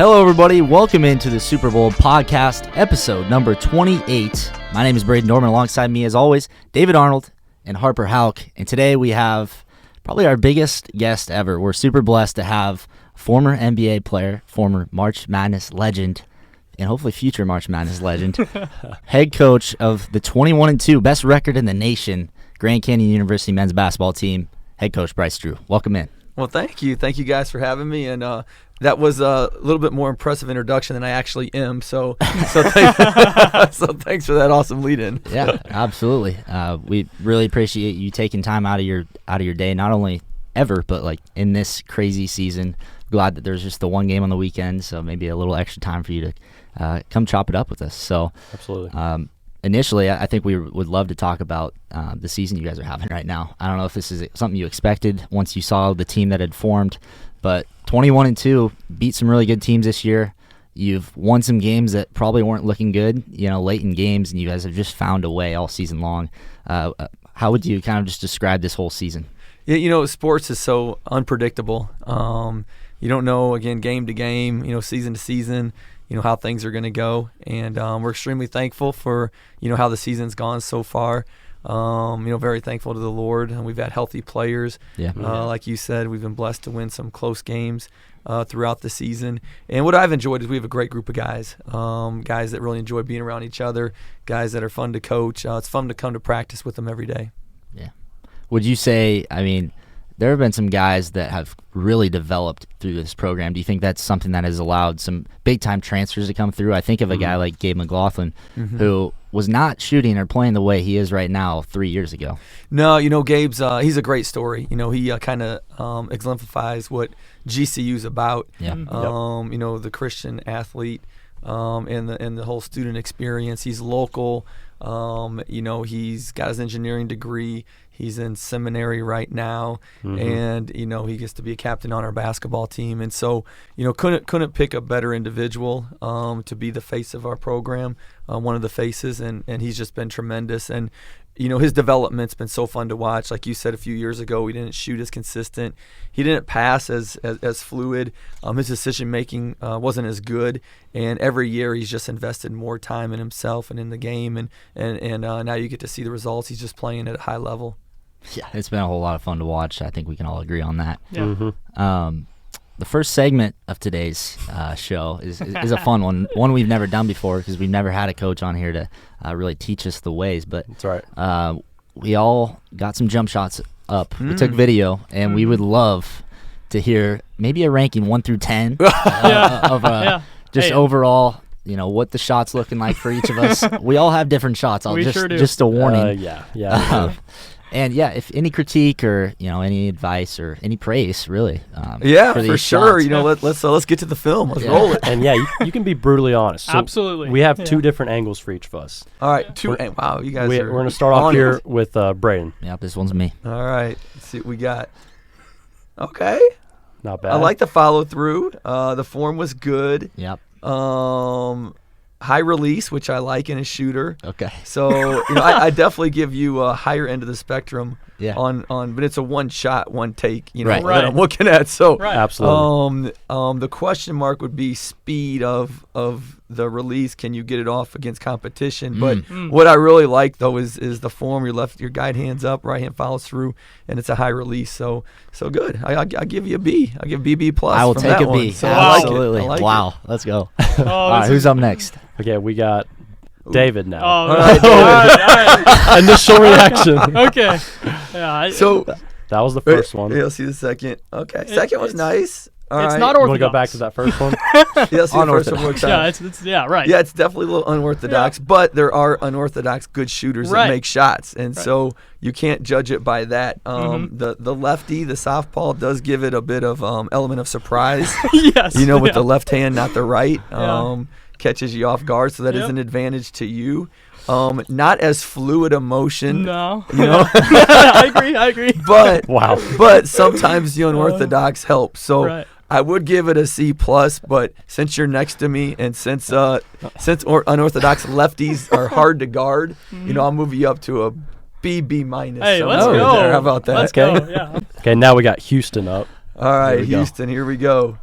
Hello, everybody. Welcome into the Super Bowl podcast, episode number 28. My name is Braden Norman. Alongside me, as always, David Arnold and Harper Hauk. And today we have probably our biggest guest ever. We're super blessed to have former NBA player, former March Madness legend, and hopefully future March Madness legend, head coach of the 21-2 best record in the nation, Grand Canyon University men's basketball team, head coach Bryce Drew. Welcome in. Well, thank you. Thank you guys for having me. And that was a little bit more impressive introduction than I actually am. So thanks for that awesome lead-in. Yeah, absolutely. We really appreciate you taking time out of your day, not only ever, but like in this crazy season. Glad that there's just the one game on the weekend, so maybe a little extra time for you to come chop it up with us. So absolutely. Initially, I think we would love to talk about the season you guys are having right now. I don't know if this is something you expected once you saw the team that had formed, but 21-2 beat some really good teams this year. You've won some games that probably weren't looking good, late in games, and you guys have just found a way all season long. How would you kind of just describe this whole season? Yeah, sports is so unpredictable. You don't know, again, game to game, season to season, how things are going to go. And we're extremely thankful for, how the season's gone so far. Very thankful to the Lord. And we've had healthy players. Yeah. Like you said, we've been blessed to win some close games throughout the season. And what I've enjoyed is we have a great group of guys, guys that really enjoy being around each other, guys that are fun to coach. It's fun to come to practice with them every day. Yeah. Would you say, there have been some guys that have really developed through this program. Do you think that's something that has allowed some big-time transfers to come through? I think of a guy like Gabe McLaughlin, who was not shooting or playing the way he is right now 3 years ago. No, Gabe's he's a great story. He kind of exemplifies what GCU's about. Yeah. The Christian athlete and the whole student experience. He's local. He's got his engineering degree. He's in seminary right now, and he gets to be a captain on our basketball team. And so, couldn't pick a better individual to be the face of our program, one of the faces, and he's just been tremendous. And his development's been so fun to watch. Like you said a few years ago, he didn't shoot as consistent. He didn't pass as fluid. His decision-making wasn't as good. And every year he's just invested more time in himself and in the game. And now you get to see the results. He's just playing at a high level. Yeah, it's been a whole lot of fun to watch. I think we can all agree on that. Yeah. The first segment of today's show is a fun one we've never done before because we've never had a coach on here to really teach us the ways. But that's right. We all got some jump shots up. We took video, and we would love to hear maybe a ranking 1 through 10 of overall. What the shots looking like for each of us. We all have different shots. Just a warning. And if any critique or any advice or any praise, really. For sure. Let's get to the film. Let's roll it. And you can be brutally honest. So absolutely. We have two different angles for each of us. All right, wow, you guys. We're going to start off here with Braden. Yep, this one's me. All right, let's see what we got. Okay, not bad. I like the follow through. The form was good. Yep. High release, which I like in a shooter. Okay. So I definitely give you a higher end of the spectrum. Yeah. But it's a one shot, one take. Right. That I'm looking at. So absolutely. The question mark would be speed of the release. Can you get it off against competition? But what I really like though is the form. Your guide hands up, right hand follows through, and it's a high release. So good. I give you a B. I give B plus. I will from take that a B. One. So Absolutely. I like wow. Let's go. All right, who's up next? Okay, we got David now. All right. Initial reaction. Okay. Yeah. So that was the first one. Yeah, let's see the second. Okay, second was nice. All right. Not You orthodox. want to go back to that first one? Yeah, see the first one more time. Right. Yeah, it's definitely a little unorthodox, but there are unorthodox good shooters that make shots, and so you can't judge it by that. The lefty, the southpaw, does give it a bit of element of surprise. Yes. With the left hand, not the right. Catches you off guard, so that is an advantage to you. Not as fluid a motion. No. I agree. But wow. But sometimes the unorthodox help. So I would give it a C plus, but since you're next to me and since unorthodox lefties are hard to guard, I'll move you up to a B minus. Hey, let's go. How about that? Let's go. Yeah. Okay, now we got Houston up. All right, Houston, here we go.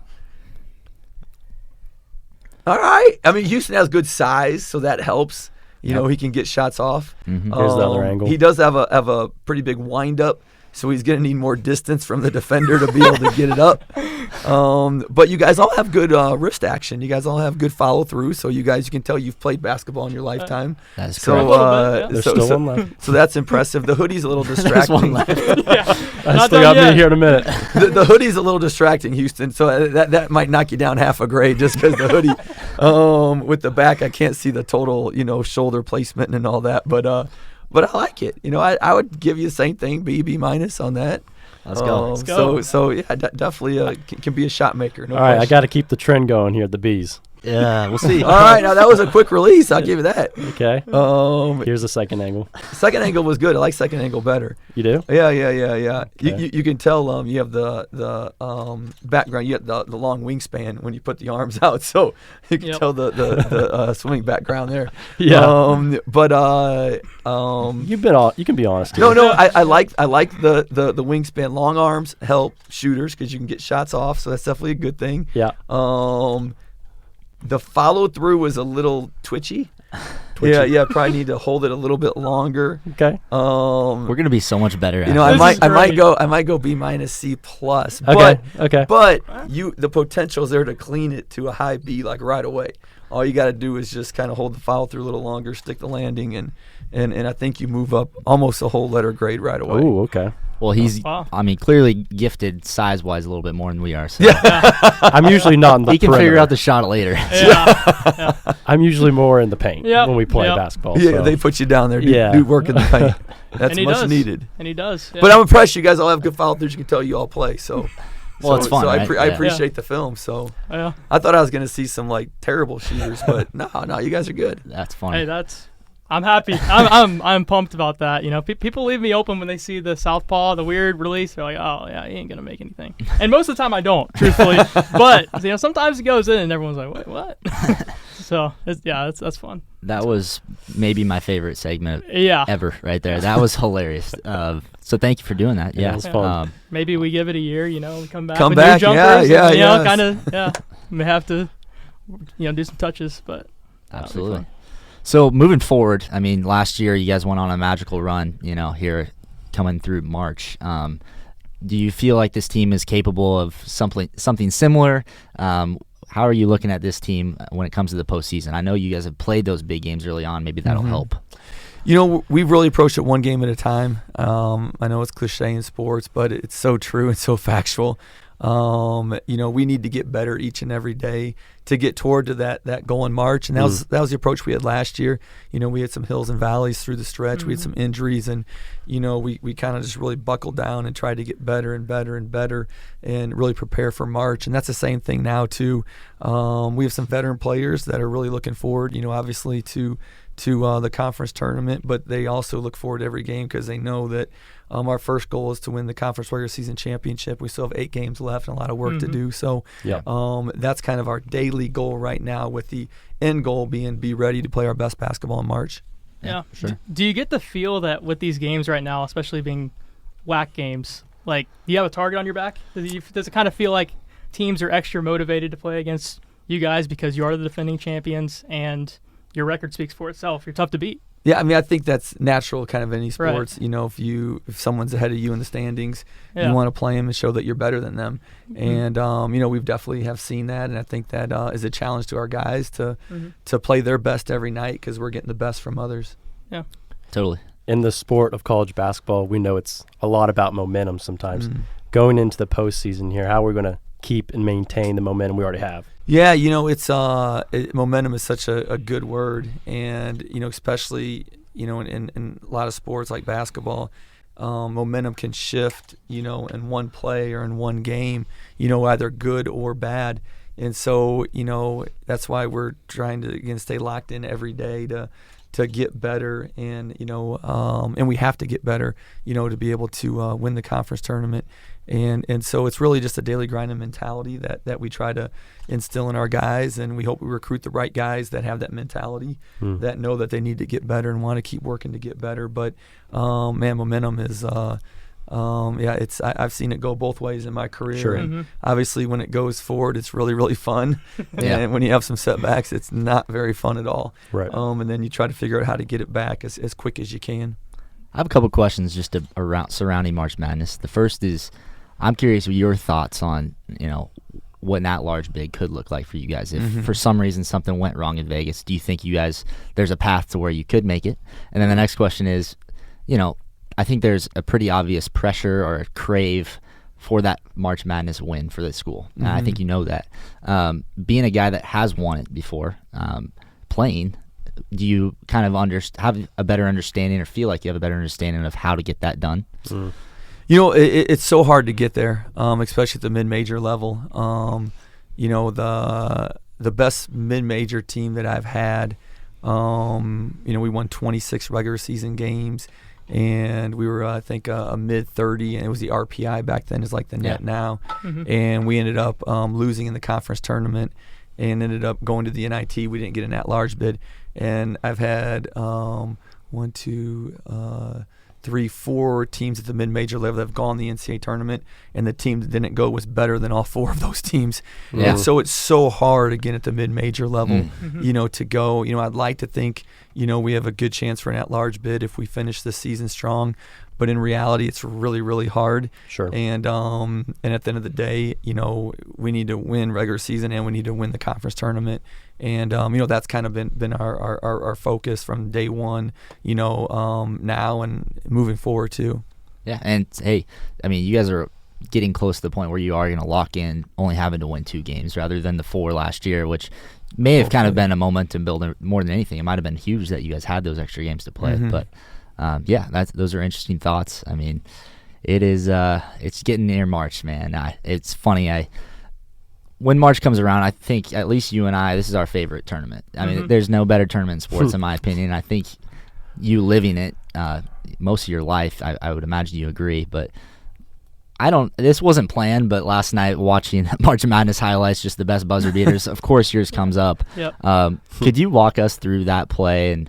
All right. I mean, Houston has good size, so that helps. You know, he can get shots off. Mm-hmm. Here's the other angle. He does have a pretty big wind-up, so he's going to need more distance from the defender to be able to get it up. But you guys all have good wrist action. You guys all have good follow-through, so you can tell you've played basketball in your lifetime. That's So, correct. A little bit, yeah. There's still one left. So that's impressive. The hoodie's a little There's distracting. one left. I Not still done got me yet. here in a minute. The hoodie's a little distracting, Houston. So that might knock you down half a grade just because the hoodie, with the back, I can't see the total, shoulder placement and all that. But I like it. I would give you the same thing, B minus on that. Let's go. Let's go. So yeah, definitely can be a shot maker. No All right, I question. got to keep the trend going here at the Bees. Yeah, we'll see. All right, now that was a quick release. I'll give you that. Okay. Here's the second angle. Second angle was good. I like second angle better. You do? Yeah. Okay. You can tell you have the background. You have the long wingspan when you put the arms out, so you can Yep. tell the swimming background there. Yeah. You can be honest. No, here. I like the wingspan. Long arms help shooters because you can get shots off, so that's definitely a good thing. Yeah. The follow through was a little twitchy. Yeah, probably need to hold it a little bit longer. Okay. We're gonna be so much better. I This is might great. go B minus C plus. Okay. Okay. But the potential is there to clean it to a high B like right away. All you got to do is just kind of hold the follow through a little longer, stick the landing, and I think you move up almost a whole letter grade right away. Oh, okay. Well, he's, Wow. clearly gifted size-wise a little bit more than we are. So I'm usually not in the he can figure perimeter. out the shot later. Yeah. I'm usually more in the paint Yep, when we play yep. basketball. Yeah, so. they put you down there. Yeah. Do work in the paint. That's And he much does. needed. And he does. Yeah. But I'm impressed. You guys all have good follow throughs. You can tell you all play. So, Well, it's fun, So right? I Yeah. appreciate the film. So Yeah. I thought I was gonna see some like terrible shooters, but no, you guys are good. That's funny. Hey, I'm happy. I'm pumped about that. People leave me open when they see the southpaw, the weird release. They're like, oh yeah, he ain't gonna make anything. And most of the time I don't, truthfully. But sometimes it goes in and everyone's like, wait, what? So that's fun. That was maybe my favorite segment Yeah. ever right there. That was hilarious. So thank you for doing that. Yeah. it was fun. Maybe we give it a year. We come back. Come with back, new yeah, jumpers. yeah, and, yeah. Kind of. Yeah. May have to, do some touches, but that'll be Absolutely. fun. So moving forward, last year you guys went on a magical run, here coming through March. Do you feel like this team is capable of something similar? How are you looking at this team when it comes to the postseason? I know you guys have played those big games early on. Maybe that'll help. We've really approached it one game at a time. I know it's cliche in sports, but it's so true and so factual. We need to get better each and every day to get toward to that goal in March, and that was the approach we had last year. We had some hills and valleys through the stretch. We had some injuries, and we kind of just really buckled down and tried to get better and better and better, and really prepare for March. And that's the same thing now too. We have some veteran players that are really looking forward, obviously to the conference tournament, but they also look forward to every game because they know that our first goal is to win the conference regular season championship. We still have 8 games left and a lot of work to do. So Yeah. that's kind of our daily goal right now, with the end goal being be ready to play our best basketball in March. Yeah. sure. Do you get the feel that with these games right now, especially being WAC games, like, do you have a target on your back? Does it kind of feel like teams are extra motivated to play against you guys because you are the defending champions and your record speaks for itself? You're tough to beat. Yeah, I think that's natural kind of in any Right. sports. If someone's ahead of you in the standings, Yeah. you want to play them and show that you're better than them. And, we've definitely have seen that, and I think that is a challenge to our guys to play their best every night because we're getting the best from others. Yeah. Totally. In the sport of college basketball, we know it's a lot about momentum sometimes. Going into the postseason here, how are we going to keep and maintain the momentum we already have? Yeah, it's momentum is such a good word, and especially in a lot of sports like basketball, momentum can shift in one play or in one game, either good or bad, and so that's why we're trying to again stay locked in every day to get better, and and we have to get better, to be able to win the conference tournament. And so it's really just a daily grinding mentality that we try to instill in our guys, and we hope we recruit the right guys that have that mentality, that know that they need to get better and want to keep working to get better. But momentum is I've seen it go both ways in my career. Sure. And obviously, when it goes forward, it's really, really fun. Yeah. And when you have some setbacks, it's not very fun at all. Right. And then you try to figure out how to get it back as quick as you can. I have a couple questions just around surrounding March Madness. The first is, I'm curious what your thoughts on, what an at-large bid could look like for you guys. If for some reason something went wrong in Vegas, do you think there's a path to where you could make it? And then the next question is, I think there's a pretty obvious pressure or a crave for that March Madness win for the school. And I think you know that. Being a guy that has won it before, playing, do you kind of have a better understanding or feel like you have a better understanding of how to get that done? It's so hard to get there, especially at the mid-major level. The best mid-major team that I've had, we won 26 regular season games, and we were, I think, a mid-30, and it was the RPI back then, is like the net now. And we ended up losing in the conference tournament and ended up going to the NIT. We didn't get an at-large bid. And I've had 4 teams at the mid-major level that have gone the NCAA tournament, and the team that didn't go was better than all 4 of those teams. Yeah. And so it's so hard, again, at the mid-major level, to go. I'd like to think, we have a good chance for an at-large bid if we finish this season strong. But in reality, it's really, really hard. Sure. And at the end of the day, we need to win regular season and we need to win the conference tournament. And that's kind of been our focus from day one. Now and moving forward too. Yeah, and hey, I mean, you guys are getting close to the point where you are going to lock in only having to win 2 games rather than the 4 last year, which may have kind of been a momentum builder more than anything. It might have been huge that you guys had those extra games to play, but. Those are interesting thoughts. I mean, it is. It's getting near March, man. It's funny. When March comes around, I think at least you and I, this is our favorite tournament. I mean, there's no better tournament in sports, in my opinion. I think you living it most of your life, I would imagine you agree. But this wasn't planned, but last night watching March Madness highlights, just the best buzzer beaters. Of course, yours comes up. Yep. Could you walk us through that play? And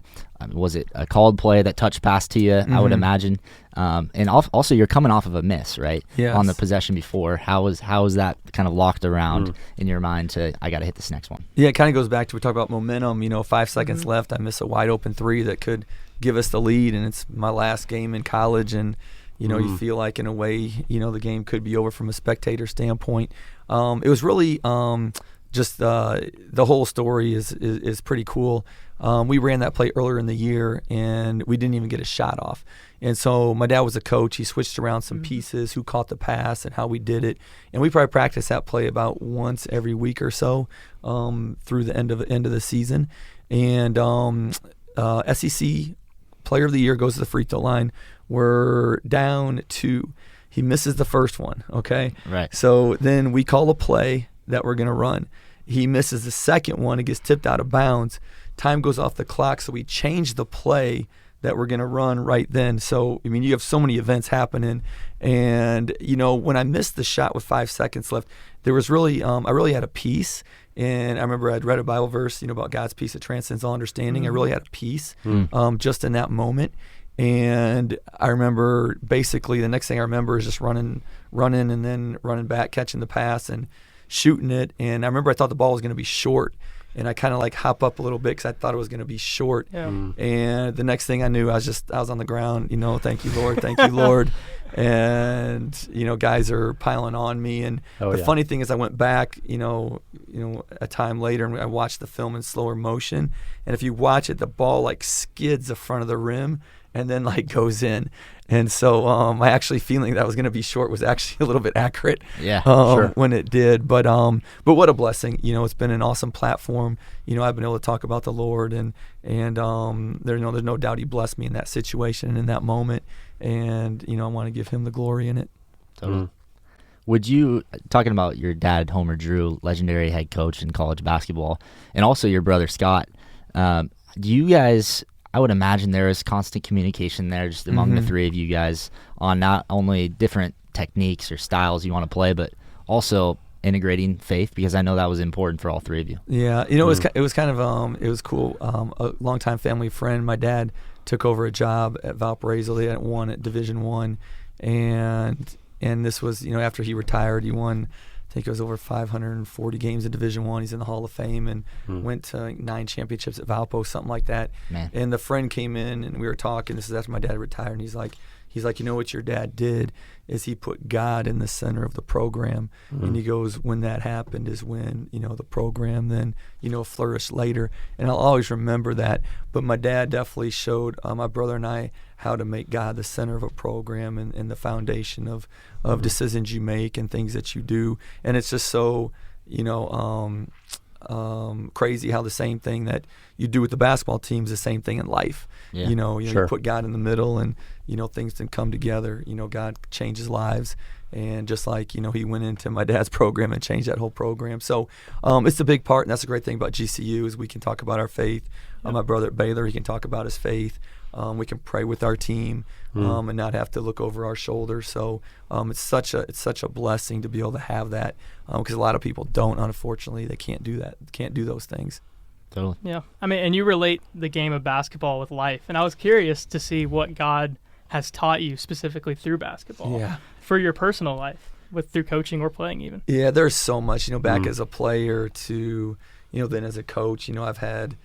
was it a called play that touched pass to you? I would imagine. And also, you're coming off of a miss, right? Yes. On the possession before. How was that kind of locked around in your mind to, I got to hit this next one? Yeah, it kind of goes back to, we talk about momentum. 5 seconds left, I miss a wide open 3 that could give us the lead, and it's my last game in college, and you feel like in a way, the game could be over from a spectator standpoint. It was really just the whole story is pretty cool. We ran that play earlier in the year, and we didn't even get a shot off. And so my dad was a coach. He switched around some pieces, who caught the pass and how we did it. And we probably practiced that play about once every week or so through the end of the season. And SEC Player of the Year goes to the free throw line. We're down 2. He misses the first one, okay? Right. So then we call a play that we're going to run. He misses the second one. It gets tipped out of bounds. Time goes off the clock, so we change the play that we're going to run right then. So, I mean, you have so many events happening. And, when I missed the shot with 5 seconds left, there was really, I really had a peace. And I remember I'd read a Bible verse, about God's peace that transcends all understanding. I really had a peace just in that moment. And I remember basically the next thing I remember is just running and then running back, catching the pass and shooting it. And I remember I thought the ball was going to be short. And I kind of hop up a little bit because I thought it was going to be short. Yeah. And the next thing I knew, I was on the ground, thank you, Lord, thank you, Lord. And, guys are piling on me. And the funny thing is I went back, a time later, and I watched the film in slower motion. And if you watch it, the ball skids the front of the rim and then goes in. And so my actually feeling that I was going to be short was actually a little bit accurate. Yeah, sure. When it did. But what a blessing. It's been an awesome platform. I've been able to talk about the Lord, and there's no doubt He blessed me in that situation and in that moment. And I want to give Him the glory in it. Totally. Would you, talking about your dad, Homer Drew, legendary head coach in college basketball, and also your brother Scott, do you guys, I would imagine there is constant communication there just among the 3 of you guys on not only different techniques or styles you want to play, but also integrating faith, because I know that was important for all 3 of you. Yeah, it was kind of it was cool. A longtime family friend, my dad took over a job at Valparaiso. They hadn't won at Division I, and this was, after he retired. He won, I think it was over 540 games in Division I. He's in the Hall of Fame and went to 9 championships at Valpo, something like that. Man. And the friend came in and we were talking. This is after my dad retired, and he's like, you know what your dad did is he put God in the center of the program. And he goes, when that happened is when, the program then, flourished later. And I'll always remember that. But my dad definitely showed my brother and I how to make God the center of a program and the foundation of decisions you make and things that you do. And it's just so, crazy how the same thing that you do with the basketball team is the same thing in life. Yeah. You put God in the middle, and things can come together. God changes lives, and just like he went into my dad's program and changed that whole program. So it's a big part, and that's a great thing about GCU is we can talk about our faith. My brother at Baylor, he can talk about his faith. We can pray with our team and not have to look over our shoulder. So it's such a blessing to be able to have that, because a lot of people don't. Unfortunately, they can't do that. Can't do those things. Totally. Yeah. I mean, and you relate the game of basketball with life. And I was curious to see what God has taught you specifically through basketball for your personal life, through coaching or playing even. Yeah, there's so much, back as a player to, then as a coach. I've had,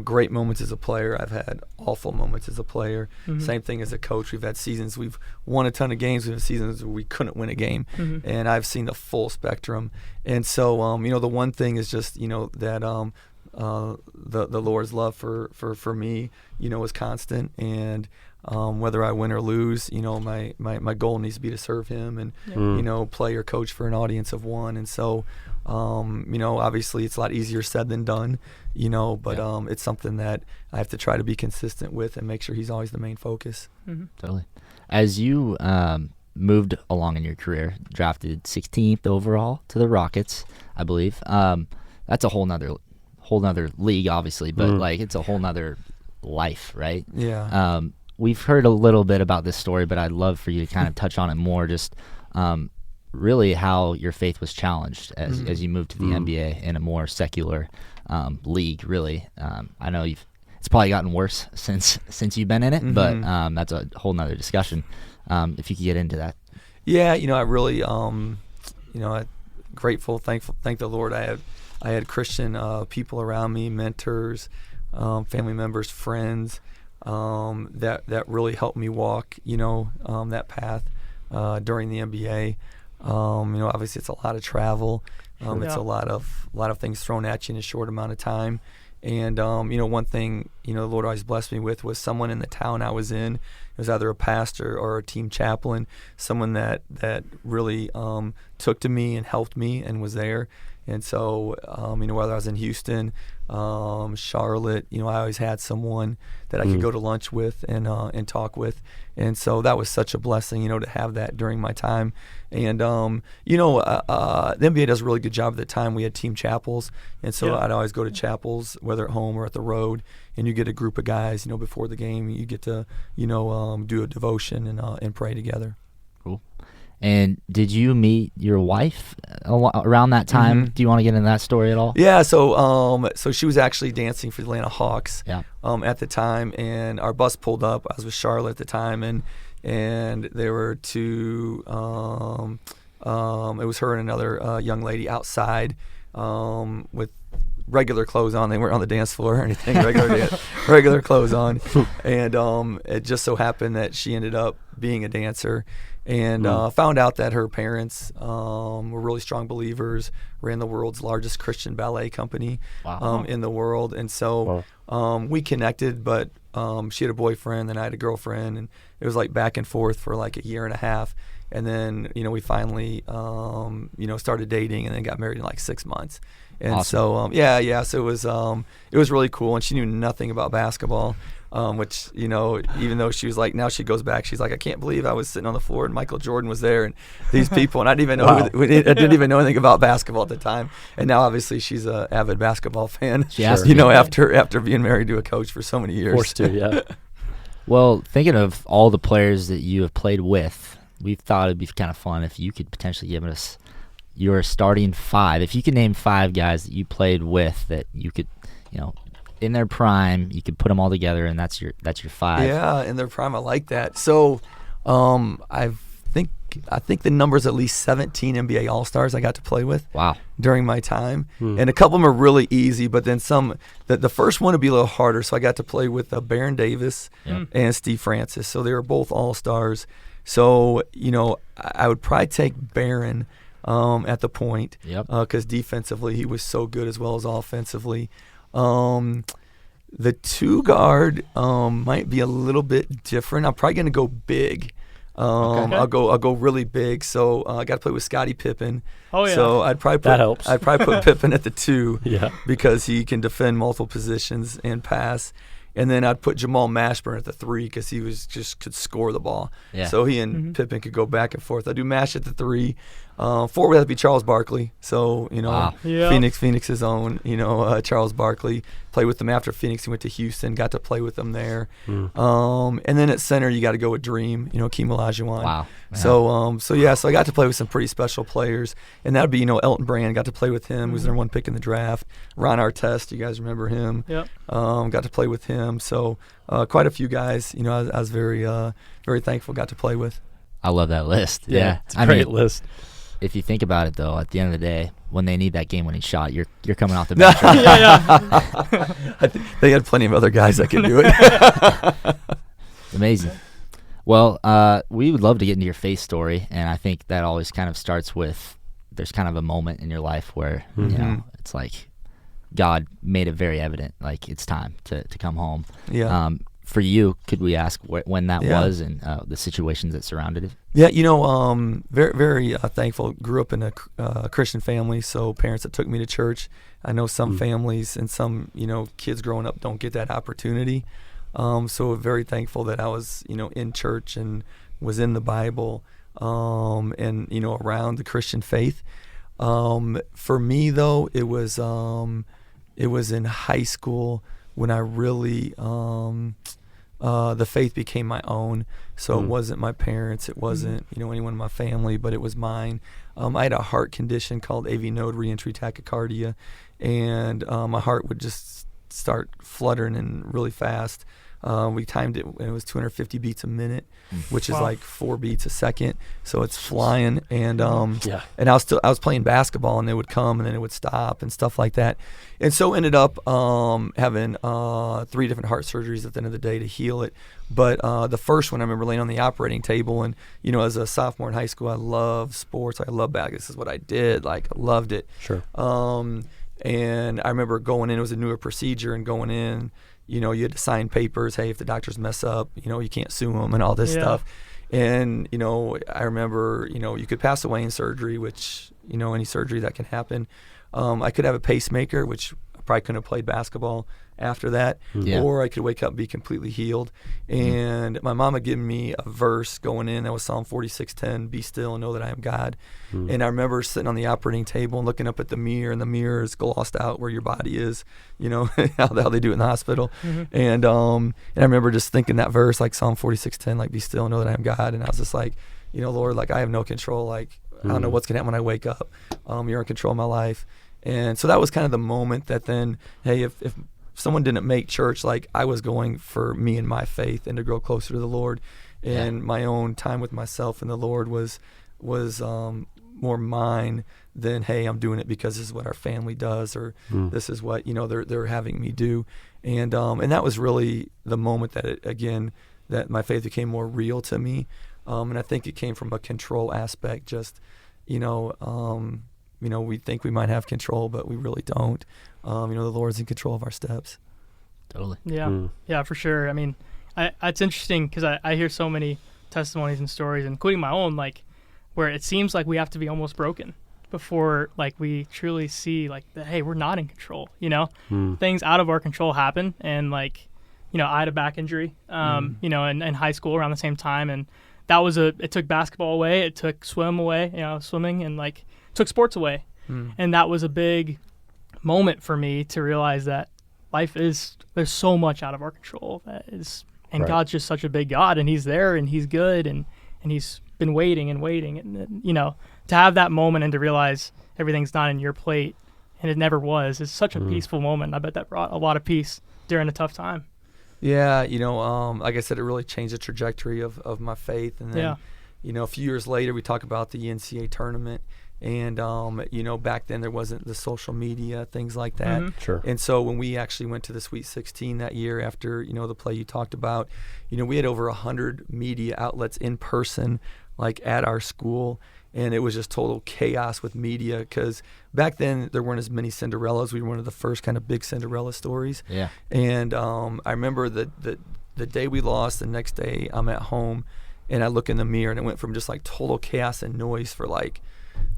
great moments as a player. I've had awful moments as a player. Same thing as a coach. We've had seasons we've won a ton of games. We've had seasons where we couldn't win a game. And I've seen the full spectrum. And so, the one thing is just, that the Lord's love for me, is constant. And whether I win or lose, my goal needs to be to serve him and, play or coach for an audience of one. And so, obviously it's a lot easier said than done, but it's something that I have to try to be consistent with and make sure he's always the main focus. Totally. As you moved along in your career, drafted 16th overall to the Rockets, I believe. That's a whole nother league, obviously, but like it's a whole nother life, right? Yeah. We've heard a little bit about this story, but I'd love for you to kind of touch on it more. Just really how your faith was challenged as you moved to the NBA in a more secular league. Really, I know it's probably gotten worse since you've been in it, but that's a whole nother discussion. If you could get into that. Yeah, I really, grateful, thankful, thank the Lord. I had Christian people around me, mentors, family members, friends, that really helped me walk, that path during the NBA. Obviously it's a lot of travel. It's a lot of things thrown at you in a short amount of time. And, one thing, the Lord always blessed me with was someone in the town I was in. It was either a pastor or a team chaplain, someone that really took to me and helped me and was there. And so, whether I was in Houston, Charlotte, I always had someone that I could go to lunch with and talk with. And so that was such a blessing, to have that during my time. And, the NBA does a really good job at the time. We had team chapels. And so I'd always go to chapels, whether at home or at the road. And you get a group of guys, before the game, you get to, do a devotion and pray together. Cool. And did you meet your wife around that time? Do you want to get into that story at all? Yeah, so she was actually dancing for the Atlanta Hawks at the time, and our bus pulled up. I was with Charlotte at the time, and there were two. It was her and another young lady outside with regular clothes on. They weren't on the dance floor or anything. Regular clothes on, and it just so happened that she ended up being a dancer. And found out that her parents were really strong believers, ran the world's largest Christian ballet company in the world. And so we connected, but she had a boyfriend and I had a girlfriend, and it was like back and forth for like a year and a half. And then, we finally, started dating and then got married in like 6 months. And awesome. So it was really cool. And she knew nothing about basketball. Which, even though she was like, now she goes back, she's like, I can't believe I was sitting on the floor and Michael Jordan was there and these people, and I didn't even know I didn't even know anything about basketball at the time. And now obviously she's an avid basketball fan. After being married to a coach for so many years. Forced to, yeah. Well, thinking of all the players that you have played with, we thought it'd be kind of fun if you could potentially give us your starting 5. If you could name 5 guys that you played with that you could, in their prime, you could put them all together, and that's your 5. Yeah, in their prime, I like that. So, I've I think the number's at least 17 NBA All-Stars I got to play with. Wow. During my time. And a couple of them are really easy, but then some, the first one would be a little harder. So I got to play with Baron Davis and Steve Francis. So they were both All-Stars. So, I would probably take Baron at the point because defensively he was so good as well as offensively. The two guard might be a little bit different. I'm probably going to go big. I'll go really big. So I got to play with Scottie Pippen. Oh yeah. So I'd probably That helps. I'd probably put Pippen at the 2 Yeah. because he can defend multiple positions and pass. And then I'd put Jamal Mashburn at the 3 because he could score the ball. Yeah. So he and Pippen could go back and forth. I do Mash at the 3. 4 would have to be Charles Barkley. So Wow. Yeah. Phoenix's own. Charles Barkley. Played with them after Phoenix. He went to Houston. Got to play with them there. And then at center you got to go with Dream. Hakeem Olajuwon. Wow. Yeah. So I got to play with some pretty special players, and that would be Elton Brand. Got to play with him. Who was their one pick in the draft. Ron Artest. You guys remember him? Yep. Got to play with him. So quite a few guys. I was very very thankful. Got to play with. I love that list. Yeah. It's a great list. If you think about it, though, at the end of the day, when they need that game-winning shot, you're coming off the bench. I think they had plenty of other guys that could do it. Amazing. Well, we would love to get into your faith story, and I think that always kind of starts with there's kind of a moment in your life where it's like God made it very evident, like it's time to come home. Yeah. For you, could we ask when that was and the situations that surrounded it? Yeah, very, very thankful. Grew up in a Christian family, so parents that took me to church. I know some families and some, kids growing up don't get that opportunity. So very thankful that I was, in church and was in the Bible, and around the Christian faith. For me, though, it was in high school when I really the faith became my own. So it wasn't my parents, it wasn't anyone in my family, but it was mine. I had a heart condition called AV node reentry tachycardia, and my heart would just start fluttering and really fast. We timed it, and it was 250 beats a minute, which is like 4 beats a second. So it's flying, and and I was playing basketball, and it would come, and then it would stop, and stuff like that. And so ended up having 3 different heart surgeries at the end of the day to heal it. But the first one, I remember laying on the operating table, and as a sophomore in high school, I loved sports. I loved basketball. This is what I did. Like, I loved it. Sure. And I remember going in. It was a newer procedure, and going in. You had to sign papers. Hey, if the doctors mess up, you can't sue them and all this stuff. And, I remember, you could pass away in surgery, which, any surgery that can happen. I could have a pacemaker, which I probably couldn't have played basketball after that. Yeah. Or I could wake up and be completely healed. And my mom had given me a verse going in. That was Psalm 46:10, be still and know that I am God. And I remember sitting on the operating table and looking up at the mirror, and the mirror is glossed out where your body is, how they do it in the hospital. And I remember just thinking that verse, like Psalm 46:10, like be still and know that I am God. And I was just like, Lord, like I have no control. Like I don't know what's going to happen when I wake up. You're in control of my life. And so that was kind of the moment that then, hey, if someone didn't make church, like I was going for me and my faith and to grow closer to the Lord, and my own time with myself and the Lord was more mine than, hey, I'm doing it because this is what our family does, or this is what they're having me do. And that was really the moment that that my faith became more real to me. And I think it came from a control aspect. Just we think we might have control, but we really don't. The Lord's in control of our steps. Totally. Yeah. Yeah, for sure. I mean, it's interesting because I hear so many testimonies and stories, including my own, like where it seems like we have to be almost broken before like we truly see like hey, we're not in control. Things out of our control happen, and like I had a back injury, in high school around the same time, and that was it took basketball away, it took swimming, and like took sports away, and that was a big moment for me to realize that there's so much out of our control and God's just such a big God, and he's there, and he's good, and he's been waiting and waiting, and to have that moment and to realize everything's not in your plate, and it never was, is such a peaceful moment. I bet that brought a lot of peace during a tough time. Yeah, like I said, it really changed the trajectory of my faith, and then a few years later, we talk about the NCAA tournament. And, back then there wasn't the social media, things like that. Mm-hmm. Sure. And so when we actually went to the Sweet 16 that year after, the play you talked about, we had over 100 media outlets in person, like at our school. And it was just total chaos with media because back then there weren't as many Cinderellas. We were one of the first kind of big Cinderella stories. Yeah. And I remember the day we lost, the next day I'm at home and I look in the mirror and it went from just like total chaos and noise for like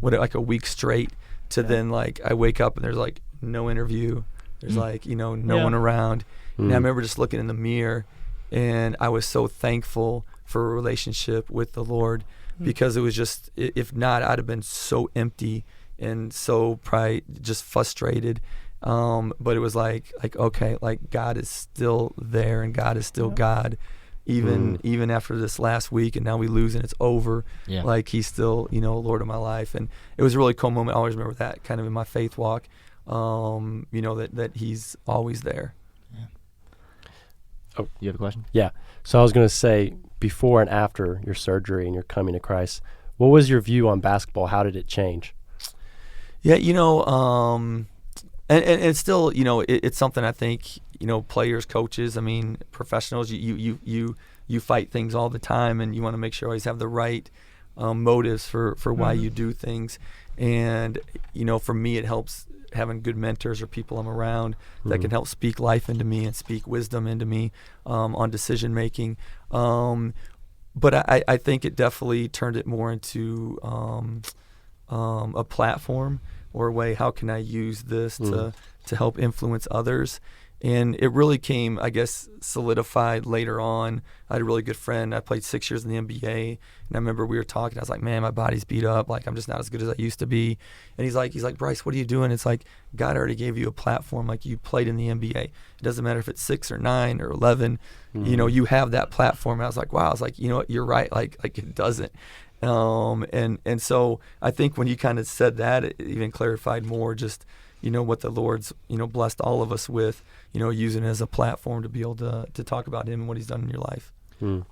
a week straight to then like I wake up and there's like no interview. There's like, no one around. And I remember just looking in the mirror and I was so thankful for a relationship with the Lord because it was just, if not, I'd have been so empty and so probably just frustrated. But it was like, okay, like God is still there and God is still God. Even after this last week and now we lose and it's over, like he's still, Lord of my life. And it was a really cool moment. I always remember that kind of in my faith walk, that he's always there. Yeah. Oh, you have a question? Yeah. So I was going to say, before and after your surgery and your coming to Christ, what was your view on basketball? How did it change? Yeah, and it's still, it's something I think, players, coaches, I mean, professionals, you fight things all the time and you want to make sure you always have the right motives for why you do things. And, for me, it helps having good mentors or people I'm around that can help speak life into me and speak wisdom into me on decision making. But I think it definitely turned it more into a platform or a way, how can I use this to help influence others? And it really came, I guess, solidified later on. I had a really good friend. I played 6 years in the NBA. And I remember we were talking. I was like, man, my body's beat up. Like, I'm just not as good as I used to be. And he's like, Bryce, what are you doing? It's like, God already gave you a platform. Like, you played in the NBA. It doesn't matter if it's 6 or 9 or 11. You have that platform. And I was like, wow. I was like, you know what? You're right. Like it doesn't. And so I think when you kind of said that, it even clarified more just, what the Lord's, blessed all of us with, using it as a platform to be able to talk about him and what he's done in your life.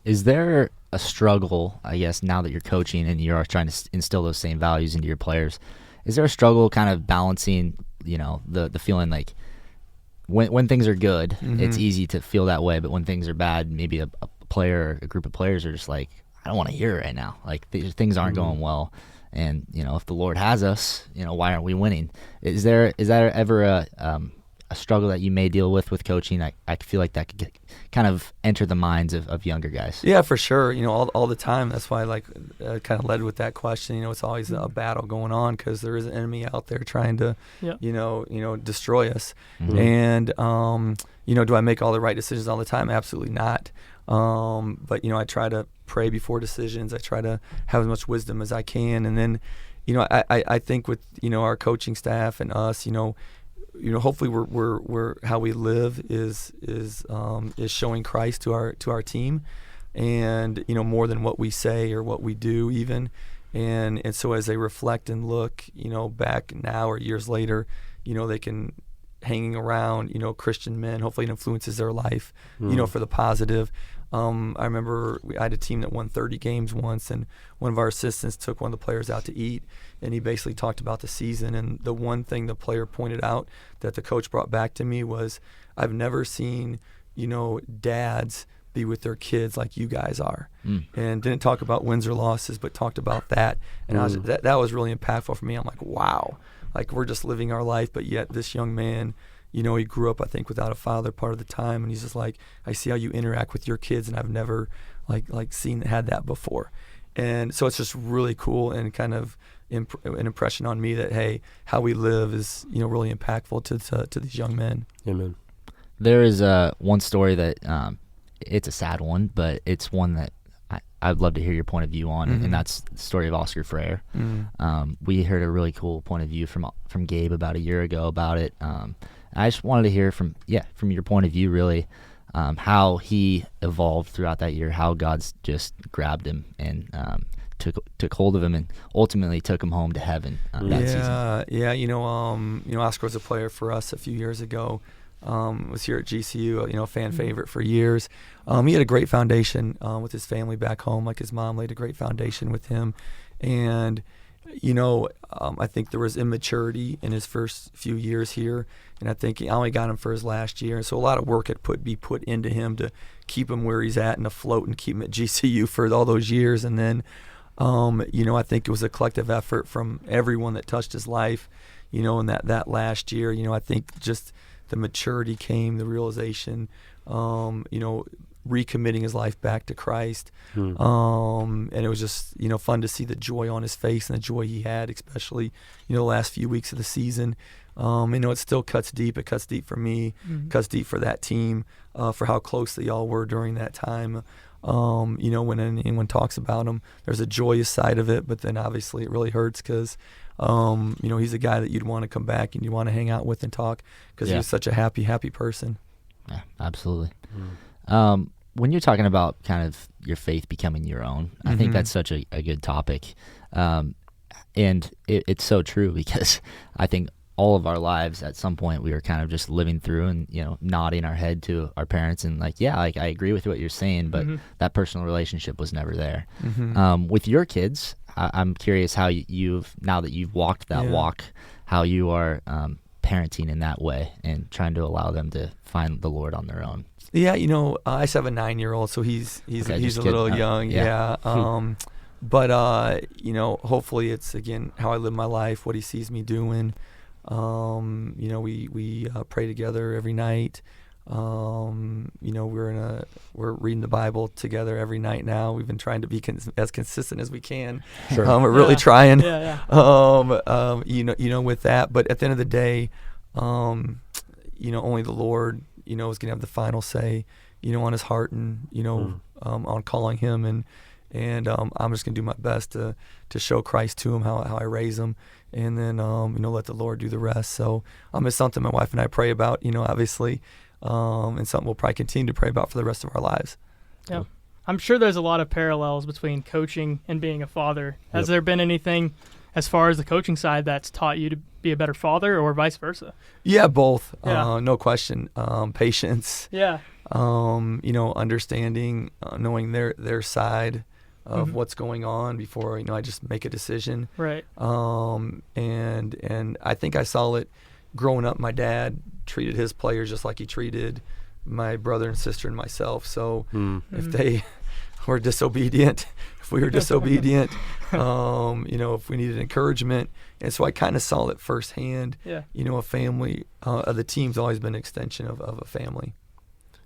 Is there a struggle, I guess, now that you're coaching and you're trying to instill those same values into your players? Is there a struggle kind of balancing, the feeling like when things are good, it's easy to feel that way, but when things are bad, maybe a player or a group of players are just like, I don't want to hear it right now. Like things aren't going well. And, if the Lord has us, why aren't we winning? Is that ever a struggle that you may deal with coaching? I feel like that could kind of enter the minds of younger guys. Yeah, for sure. All the time. That's why I kind of led with that question. It's always a battle going on because there is an enemy out there trying to, destroy us. And, do I make all the right decisions all the time? Absolutely not. But, I try to pray before decisions. I try to have as much wisdom as I can. And then, I think with, our coaching staff and us, hopefully we're how we live is showing Christ to our team and, more than what we say or what we do even. And so as they reflect and look, back now or years later, they can hanging around, Christian men, hopefully it influences their life, for the positive. I remember I had a team that won 30 games once, and one of our assistants took one of the players out to eat, and he basically talked about the season. And the one thing the player pointed out that the coach brought back to me was, I've never seen, dads be with their kids like you guys are. And didn't talk about wins or losses, but talked about that. And that was really impactful for me. I'm like, wow, like we're just living our life, but yet this young man, he grew up, I think, without a father part of the time, and he's just like, I see how you interact with your kids, and I've never had that before. And so it's just really cool and kind of an impression on me that, hey, how we live is, really impactful to these young men. Amen. There is one story that it's a sad one, but it's one that I'd love to hear your point of view on, and that's the story of Oscar Freire. We heard a really cool point of view from Gabe about a year ago about it. I just wanted to hear from your point of view, really, how he evolved throughout that year, how God's just grabbed him and took hold of him and ultimately took him home to heaven that season. Yeah. Oscar was a player for us a few years ago. was here at GCU, fan favorite for years. He had a great foundation with his family back home. Like his mom laid a great foundation with him. And, I think there was immaturity in his first few years here. And I think I only got him for his last year. And so a lot of work had be put into him to keep him where he's at and afloat and keep him at GCU for all those years. And then, I think it was a collective effort from everyone that touched his life, in that last year. I think just the maturity came, the realization, recommitting his life back to Christ. And it was just, fun to see the joy on his face and the joy he had, especially, the last few weeks of the season. It still cuts deep. It cuts deep for me, cuts deep for that team, for how close they all were during that time. When anyone talks about him, there's a joyous side of it, but then obviously it really hurts because, he's a guy that you'd want to come back and you want to hang out with and talk because he was such a happy person. Yeah, absolutely. When you're talking about kind of your faith becoming your own, I think that's such a good topic. And it's so true because I think all of our lives at some point we were kind of just living through and, nodding our head to our parents and I agree with what you're saying, but that personal relationship was never there. With your kids, I'm curious how now that you've walked that walk, how you are parenting in that way and trying to allow them to find the Lord on their own. Yeah, I just have a 9-year-old, so he's a little young. But hopefully it's again how I live my life, what he sees me doing. We pray together every night. We're reading the Bible together every night now. We've been trying to be as consistent as we can. Sure. We're really trying. With that. But at the end of the day, only the Lord, is going to have the final say, on his heart and, on calling him. And I'm just going to do my best to show Christ to him, how I raise him. And then, let the Lord do the rest. So it's something my wife and I pray about, obviously, and something we'll probably continue to pray about for the rest of our lives. Yeah. I'm sure there's a lot of parallels between coaching and being a father. Has there been anything as far as the coaching side that's taught you to be a better father or vice versa? Yeah, both. Yeah. No question. Patience. Yeah. Understanding, knowing their side of what's going on before, I just make a decision. Right. And I think I saw it growing up. My dad treated his players just like he treated my brother and sister and myself. So if they were disobedient, if we were disobedient, if we needed encouragement. And so I kind of saw it firsthand. Yeah. A family, the team's always been an extension of a family.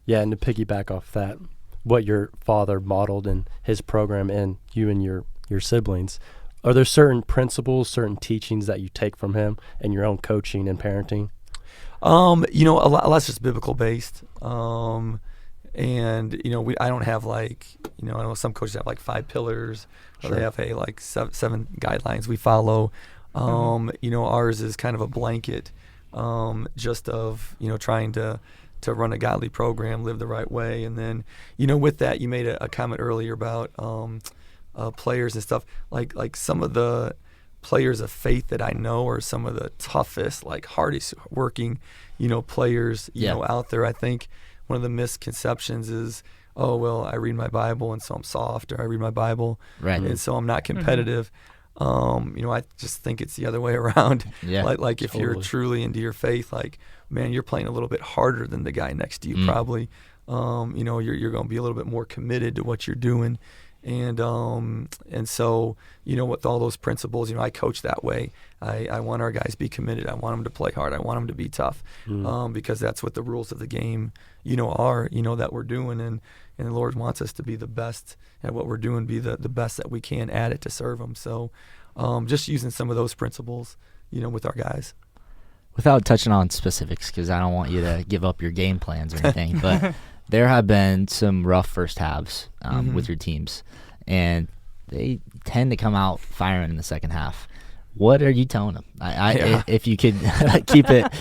Yeah, and to piggyback off that, what your father modeled in his program and you and your siblings, are there certain principles, certain teachings that you take from him in your own coaching and parenting? A lot's just biblical based. I don't have I know some coaches have 5 pillars, or they have seven guidelines we follow. Ours is kind of a blanket, just of trying to run a godly program, live the right way. And then, with that, you made a comment earlier about players and stuff. Like some of the players of faith that I know are some of the toughest, hardest working, players, out there. I think one of the misconceptions is, oh, well, I read my Bible and so I'm soft, or I read my Bible and so I'm not competitive. I just think it's the other way around. Yeah, if you're truly into your faith, man, you're playing a little bit harder than the guy next to you probably. You're going to be a little bit more committed to what you're doing. And so, with all those principles, I coach that way. I want our guys to be committed. I want them to play hard. I want them to be tough, because that's what the rules of the game, are, that we're doing. And the Lord wants us to be the best at what we're doing, be the best that we can at it to serve him. So just using some of those principles, with our guys. Without touching on specifics, because I don't want you to give up your game plans or anything, but there have been some rough first halves with your teams, and they tend to come out firing in the second half. What are you telling them? If you could keep it,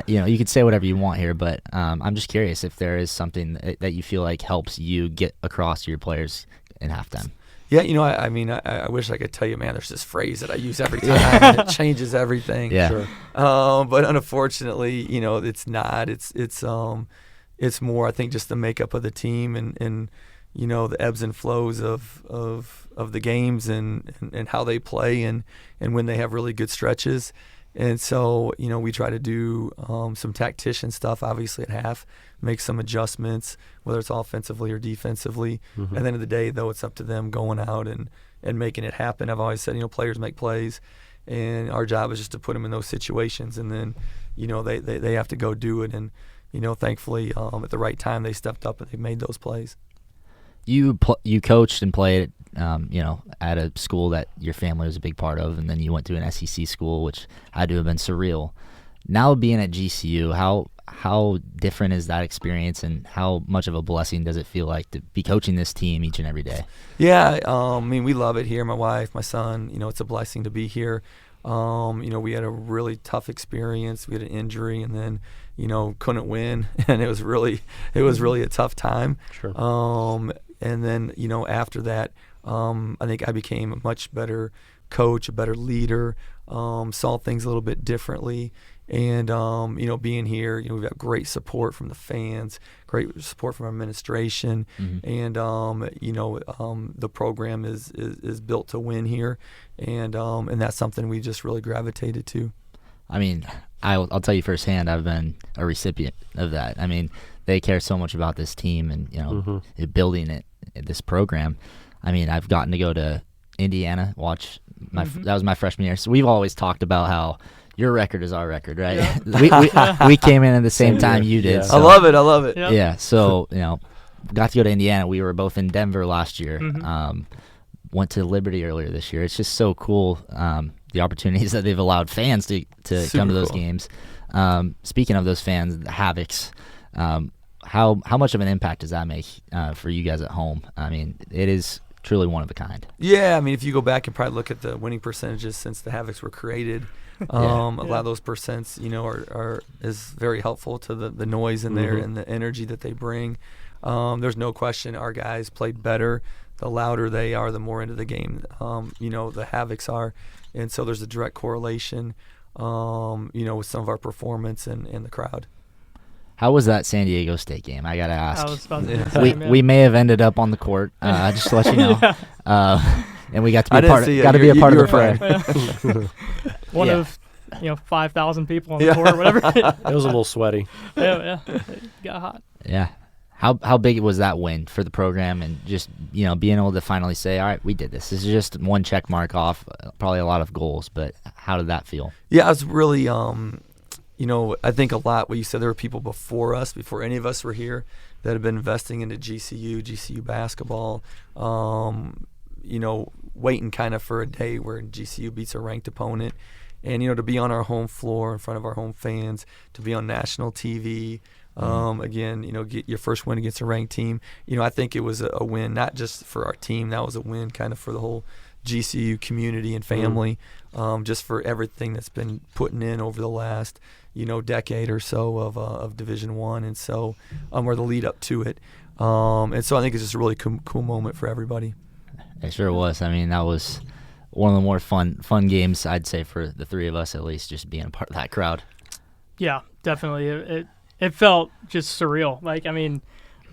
you could say whatever you want here, but I'm just curious if there is something that you feel like helps you get across to your players in halftime? Yeah, I mean, I wish I could tell you, man, there's this phrase that I use every time, and it changes everything. Yeah. Sure. But unfortunately, it's not. It's more, I think, just the makeup of the team and the ebbs and flows of the games and how they play and when they have really good stretches. And so, we try to do some tactician stuff, obviously, at half, make some adjustments, whether it's offensively or defensively. Mm-hmm. At the end of the day, though, it's up to them going out and making it happen. I've always said, players make plays, and our job is just to put them in those situations, and then, they have to go do it. And, thankfully, at the right time, they stepped up and they made those plays. You coached and played, at a school that your family was a big part of, and then you went to an SEC school, which had to have been surreal. Now being at GCU, how different is that experience, and how much of a blessing does it feel like to be coaching this team each and every day? Yeah, I mean, we love it here. My wife, my son, it's a blessing to be here. We had a really tough experience. We had an injury, and then, couldn't win, and it was really a tough time. Sure. And then, after that, I think I became a much better coach, a better leader, saw things a little bit differently. And, being here, we've got great support from the fans, great support from our administration. Mm-hmm. And, the program is built to win here. And that's something we just really gravitated to. I mean, I'll tell you firsthand, I've been a recipient of that. I mean, they care so much about this team and, Mm-hmm. building this program. I mean, I've gotten to go to Indiana, watch that was my freshman year. So we've always talked about how your record is our record, right? Yeah. we came in at the same time you did. Yeah. So, I love it. Yep. Yeah, so, got to go to Indiana. We were both in Denver last year. Mhm. Went to Liberty earlier this year. It's just so cool, the opportunities that they've allowed fans to Super come to those cool. games. Speaking of those fans, the Havocs, how much of an impact does that make for you guys at home? I mean, it is truly one of a kind. Yeah, I mean, if you go back and probably look at the winning percentages since the Havocs were created, a lot of those percents, is very helpful to the noise in there Mhm. and the energy that they bring. There's no question our guys played better. The louder they are, the more into the game, the Havocs are. And so there's a direct correlation, with some of our performance and the crowd. How was that San Diego State game? I got to ask. I was about to Yeah. say, man. We may have ended up on the court, just to let you know. Yeah. And we got to be I a didn't part. see it. Got to be a You- part you of the were prayer. One Yeah. of 5,000 people on the court, whatever. It was a little sweaty. yeah, it got hot. Yeah. How big was that win for the program, and just being able to finally say, all right, we did this. This is just one check mark off, probably a lot of goals, but how did that feel? Yeah, I was really, I think a lot what you said, there were people before us, before any of us were here, that have been investing into GCU basketball, waiting kind of for a day where GCU beats a ranked opponent. And, to be on our home floor in front of our home fans, to be on national TV, again, get your first win against a ranked team. I think it was a win, not just for our team. That was a win kind of for the whole GCU community and family, just for everything that's been putting in over the last, decade or so of Division I. And so, or the lead up to it. And so I think it's just a really cool moment for everybody. It sure was. I mean, that was one of the more fun games, I'd say, for the three of us at least, just being a part of that crowd. Yeah, definitely. It felt just surreal. Like, I mean,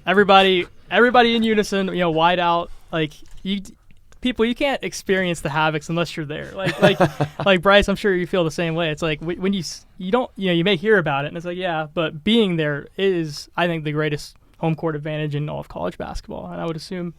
everybody in unison, wide out. Like, you can't experience the Havocs unless you're there. Like Bryce, I'm sure you feel the same way. It's like when you don't, you may hear about it, and it's like, yeah, but being there is, I think, the greatest home court advantage in all of college basketball, and I would assume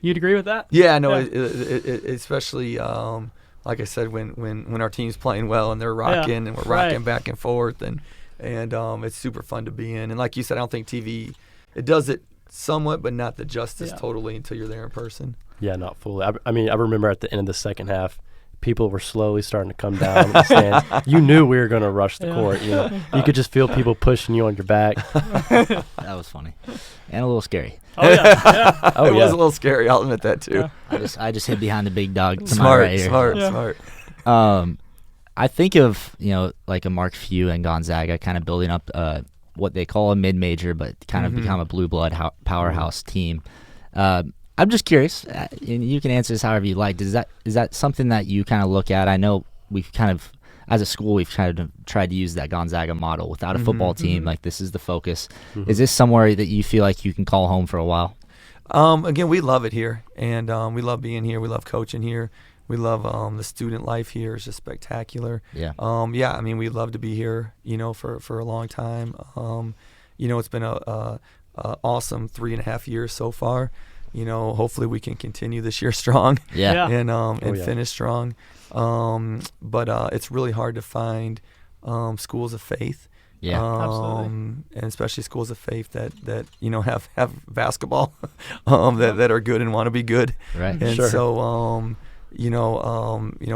you'd agree with that. Yeah, no, Yeah. It especially like I said, when our team's playing well and they're rocking and we're rocking back and forth, and it's super fun to be in. And like you said, I don't think TV, it does it somewhat, but not the justice totally until you're there in person. Yeah, not fully. I mean, I remember at the end of the second half, people were slowly starting to come down the stands. You knew we were going to rush the court. You could just feel people pushing you on your back. That was funny and a little scary. Oh yeah. Oh, it yeah. was a little scary. I'll admit that too. Yeah. I just hid behind the big dog to my right here. Smart. I think of like a Mark Few and Gonzaga kind of building up what they call a mid-major, but kind of become a blue blood powerhouse team. I'm just curious, and you can answer this however you like. Is that something that you kind of look at? I know we've kind of, as a school, we've tried to use that Gonzaga model without a football team. Like, this is the focus. Is this somewhere that you feel like you can call home for a while? Again, we love it here, and we love being here. We love coaching here. We love the student life here. It's just spectacular. Yeah. Yeah, I mean, we'd love to be here, for a long time. It's been a awesome 3.5 years so far. Hopefully we can continue this year strong. Yeah. And finish strong. But it's really hard to find schools of faith. Yeah. Absolutely. And especially schools of faith that have basketball that are good and want to be good. Right. And Sure. so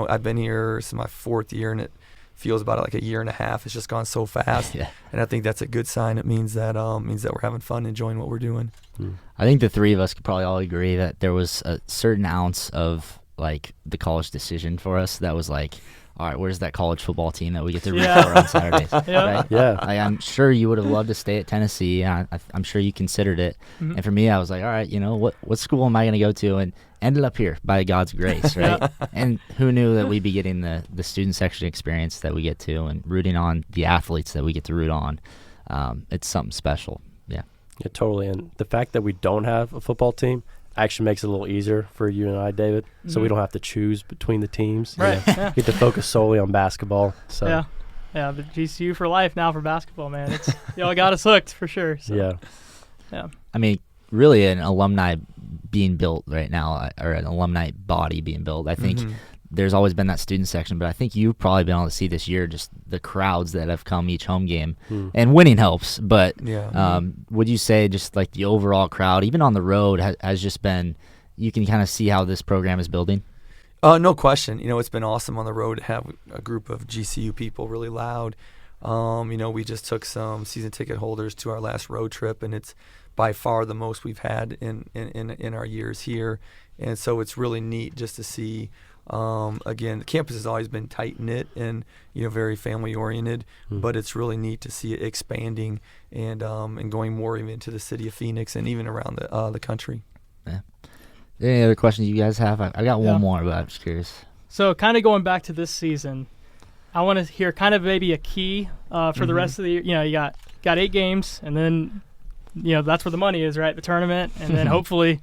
I've been here since my 4th year, and it feels about like a year and a half. It's just gone so fast. Yeah. And I think that's a good sign. It means that we're having fun, enjoying what we're doing. I think the three of us could probably all agree that there was a certain ounce of like the college decision for us that was like, all right, where's that college football team that we get to root for on Saturdays? Yeah. Right? Yeah. Like, I'm sure you would have loved to stay at Tennessee. I'm sure you considered it. Mhm. And for me, I was like, all right, what school am I going to go to? And ended up here by God's grace, right? And who knew that we'd be getting the student section experience that we get to and rooting on the athletes that we get to root on. It's something special. Yeah. Yeah, totally. And the fact that we don't have a football team actually makes it a little easier for you and I, David. So we don't have to choose between the teams. Right. Yeah. Get to focus solely on basketball. So Yeah, but GCU for life now for basketball, man. It's y'all got us hooked for sure. So. yeah. I mean, really an alumni being built right now, or an alumni body being built. I think there's always been that student section, but I think you've probably been able to see this year just the crowds that have come each home game. And winning helps, but would you say just like the overall crowd, even on the road, has just been, you can kind of see how this program is building? No question. It's been awesome on the road to have a group of GCU people really loud. We just took some season ticket holders to our last road trip, and it's by far the most we've had in our years here. And so it's really neat just to see. Again, the campus has always been tight-knit and very family-oriented, but it's really neat to see it expanding and going more even into the city of Phoenix and even around the country. Yeah. Any other questions you guys have? I got one more, but I'm just curious. So kind of going back to this season, I want to hear kind of maybe a key for the rest of the year. You got 8 games, and then that's where the money is, right? The tournament, and then hopefully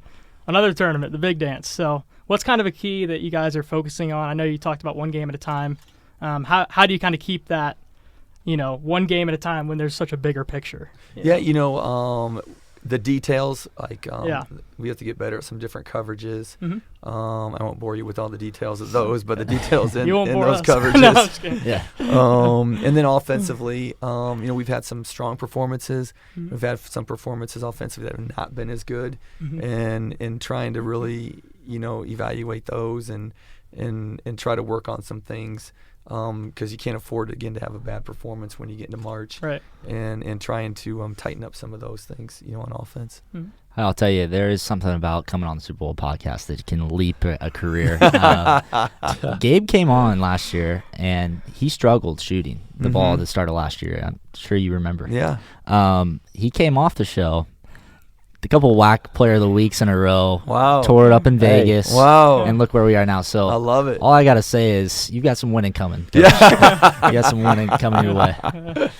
another tournament, the big dance. So what's kind of a key that you guys are focusing on? I know you talked about one game at a time. How do you kind of keep that, one game at a time when there's such a bigger picture? Yeah, the details, like we have to get better at some different coverages. I won't bore you with all the details of those, but the details in those coverages. No, I'm just kidding. Yeah. And then offensively, we've had some strong performances. We've had some performances offensively that have not been as good, and trying to really evaluate those and try to work on some things. Because you can't afford, again, to have a bad performance when you get into March. Right. And trying to tighten up some of those things, on offense. I'll tell you, there is something about coming on the Super Bowl podcast that can leap a career. Gabe came on last year, and he struggled shooting the ball at the start of last year. I'm sure you remember. Yeah. He came off the show. A couple whack player of the weeks in a row. Wow. Tore it up in Vegas. Wow. And look where we are now. So I love it. All I got to say is you got some winning coming. Yeah. You got some winning coming your way.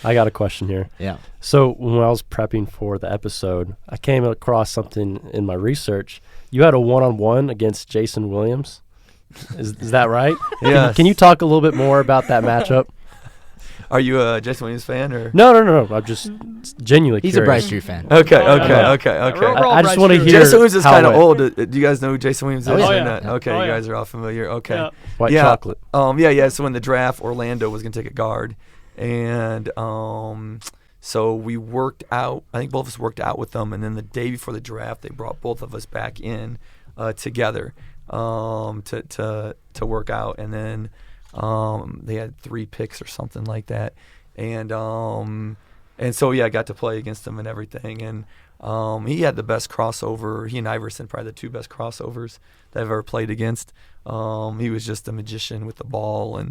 I got a question here. Yeah. So when I was prepping for the episode, I came across something in my research. You had a one-on-one against Jason Williams. Is that right? Yes. Can you talk a little bit more about that matchup? Are you a Jason Williams fan or? No. I'm just genuinely He's curious. a Bryce Drew fan. Okay. We're all I just Bryce want to Drew. hear. Jason Williams is how kind of it- old. Do you guys know who Jason Williams is? Oh, yeah. or Yeah. not? Okay, Oh, you yeah. guys are all familiar. Okay. Yeah. White Yeah. chocolate. Yeah. So in the draft, Orlando was going to take a guard, and so we worked out. I think both of us worked out with them, and then the day before the draft, they brought both of us back in together to work out, and then they had 3 picks or something like that, and so I got to play against them and everything, and He had the best crossover. He and Iverson probably the two best crossovers that I've ever played against. He was just a magician with the ball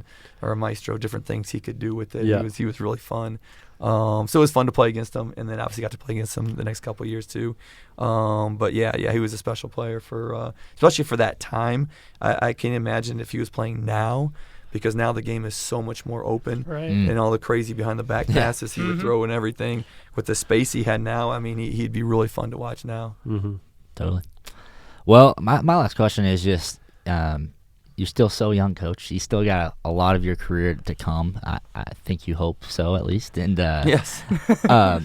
or a maestro, different things he could do with it. Yeah. He was really fun. So it was fun to play against him, and then obviously got to play against him the next couple of years too. But yeah, he was a special player for especially for that time. I can't imagine if he was playing now, because now the game is so much more open, Right. and all the crazy behind the back passes he would throw and everything with the space he had now. I mean, he'd be really fun to watch now. Mm-hmm. Totally. Well, my last question is just, you're still so young, Coach. You still got a lot of your career to come. I think you hope so, at least. And Yes. how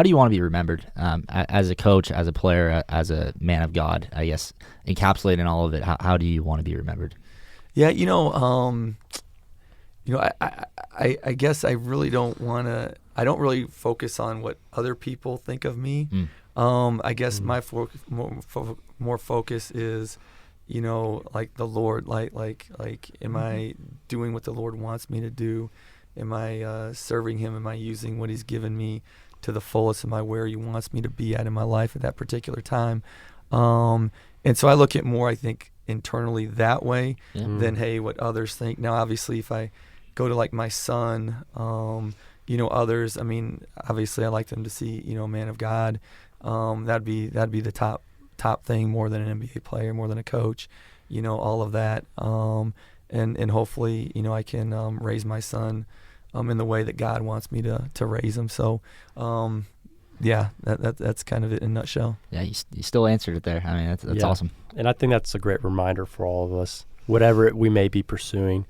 do you want to be remembered as a coach, as a player, as a man of God? I guess encapsulating all of it. How do you want to be remembered? Yeah, I guess I really don't want to. I don't really focus on what other people think of me. I guess my more focus is, like the Lord, like am I doing what the Lord wants me to do? Am I serving Him? Am I using what He's given me to the fullest? Am I where He wants me to be at in my life at that particular time? And so I look at more, I think, internally that way than, hey, what others think. Now, obviously, if I go to like my son, others, I mean, obviously I like them to see, a man of God. That'd be the top thing, more than an NBA player, more than a coach, all of that. And hopefully, I can raise my son in the way that God wants me to raise him. So, yeah, that's kind of it in a nutshell. Yeah, you still answered it there. I mean, that's awesome. And I think that's a great reminder for all of us. Whatever we may be pursuing,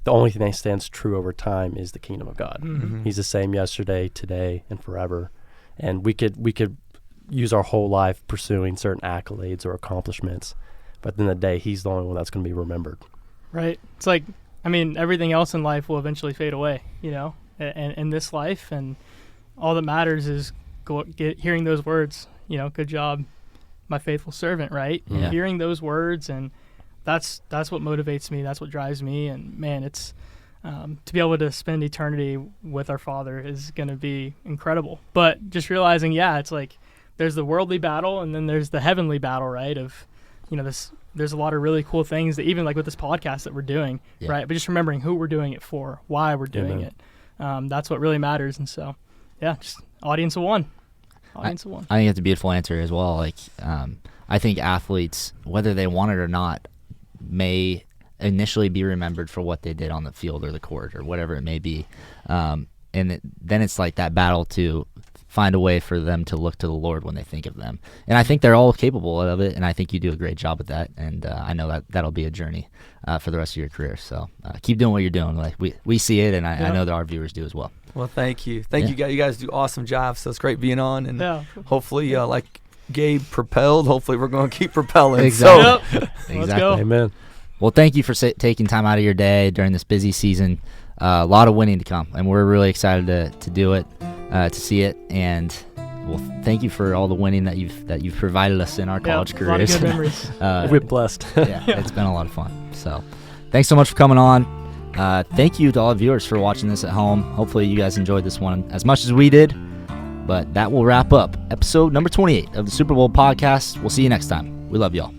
the only thing that stands true over time is the kingdom of God. Mm-hmm. He's the same yesterday, today, and forever. And we could use our whole life pursuing certain accolades or accomplishments, but at the end of the day, He's the only one that's going to be remembered. Right. It's like, I mean, everything else in life will eventually fade away, and in this life, and all that matters is hearing those words, good job, my faithful servant, right? Yeah. Hearing those words, and that's what motivates me. That's what drives me. And man, it's to be able to spend eternity with our Father is going to be incredible. But just realizing, it's like there's the worldly battle, and then there's the heavenly battle, right? Of, there's a lot of really cool things that even like with this podcast that we're doing, right? But just remembering who we're doing it for, why we're doing it. That's what really matters. And so, just audience of one. I think that's a beautiful answer as well. Like, I think athletes, whether they want it or not, may initially be remembered for what they did on the field or the court or whatever it may be. Then it's like that battle to find a way for them to look to the Lord when they think of them. And I think they're all capable of it, and I think you do a great job at that. And I know that'll be a journey for the rest of your career. So keep doing what you're doing. Like we see it, and I know that our viewers do as well. Well, thank you. Thank you guys. You guys do awesome jobs. So it's great being on, and hopefully, like Gabe propelled, hopefully we're going to keep propelling. Exactly. Exactly. Let's go. Amen. Well, thank you for taking time out of your day during this busy season. A lot of winning to come, and we're really excited to do it, to see it, and well, thank you for all the winning that you've provided us in our college careers. A lot of good memories. We're blessed. It's been a lot of fun. So, thanks so much for coming on. Thank you to all the viewers for watching this at home. Hopefully, you guys enjoyed this one as much as we did. But that will wrap up episode number 28 of the Super Bowl podcast. We'll see you next time. We love y'all.